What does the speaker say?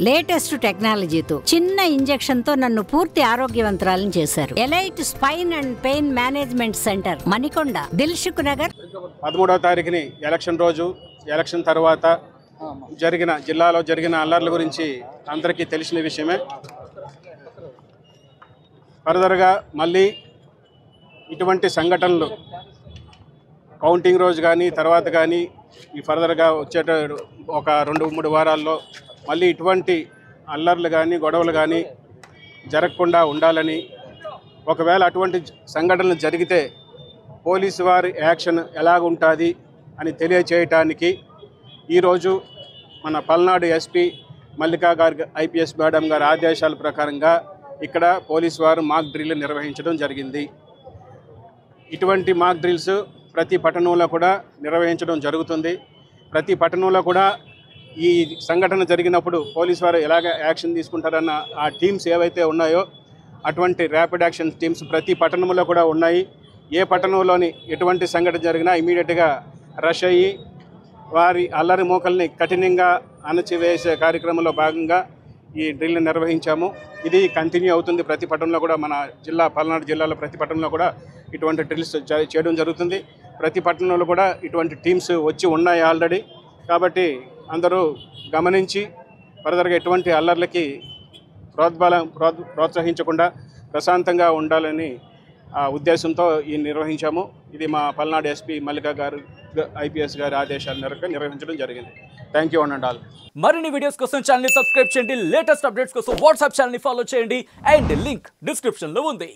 Latest టెక్నాలజీతో చిన్న injection తో నన్ను పూర్తి ఆరోగ్యవంతురాలను చేశారు. Elite spine and pain management centre, Manikonda, Dilsukh Nagar. 13వ తారీఖుని ఎలక్షన్ రోజు, ఎలక్షన్ తర్వాత జిల్లాలో జరిగిన అల్లర్ల గురించి అందరికీ తెలిసిన విషయమే. ఫర్దర్గా మళ్ళీ ఇటువంటి సంఘటనలు కౌంటింగ్ రోజు కానీ తర్వాత కానీ ఈ ఫర్దర్గా వచ్చేట ఒక 2-3 వారాల్లో మళ్ళీ ఇటువంటి అల్లర్లు కానీ గొడవలు కానీ జరగకుండా ఉండాలని, ఒకవేళ అటువంటి సంఘటనలు జరిగితే పోలీసు వారి యాక్షన్ ఎలాగుంటుంది అని తెలియచేయటానికి ఈరోజు మన పల్నాడు ఎస్పీ మల్లికా గారి ఐపీఎస్ మేడం గారి ఆదేశాల ప్రకారంగా ఇక్కడ పోలీసు వారు మాక్ డ్రిల్ నిర్వహించడం జరిగింది. ఇటువంటి మాక్ డ్రిల్స్ ప్రతి పట్టణంలో కూడా నిర్వహించడం జరుగుతుంది. ప్రతి పట్టణంలో కూడా ఈ సంఘటన జరిగినప్పుడు పోలీసు వారు ఎలాగ యాక్షన్ తీసుకుంటారన్న ఆ టీమ్స్ ఏవైతే ఉన్నాయో అటువంటి ర్యాపిడ్ యాక్షన్ టీమ్స్ ప్రతి పట్టణంలో కూడా ఉన్నాయి. ఏ పట్టణంలోని ఎటువంటి సంఘటన జరిగినా ఇమీడియట్గా రష్ అయ్యి వారి అల్లరి మోకల్ని కఠినంగా అణచివేసే కార్యక్రమంలో భాగంగా ఈ డ్రిల్ నిర్వహించాము. ఇది కంటిన్యూ అవుతుంది. ప్రతి పట్టణంలో కూడా మన పల్నాడు జిల్లాలో ప్రతి పట్టణంలో కూడా ఇటువంటి డ్రిల్స్ చేయడం జరుగుతుంది. ప్రతి పట్టణంలో కూడా ఇటువంటి టీమ్స్ వచ్చి ఉన్నాయి ఆల్రెడీ. కాబట్టి అందరూ గమనించి ఫర్దర్గా ఎటువంటి అల్లర్లకి ప్రోత్సహించకుండా ప్రశాంతంగా ఉండాలని ఉద్దేశంతో ఈ నిర్వహించాము. ఇది మా పల్నాడు ఎస్పీ మల్లికా గారు ఐపీఎస్ గారి ఆదేశాల మేరకు నిర్వహించడం జరిగింది. Thank you and all. మరిన్ని వీడియోస్ కోసం ఛానల్ ని సబ్స్క్రైబ్ చేయండి. లేటెస్ట్ అప్డేట్స్ కోసం వాట్సాప్ ఛానల్ ని ఫాలో చేయండి. అండ్ లింక్ డిస్క్రిప్షన్ లో ఉంది.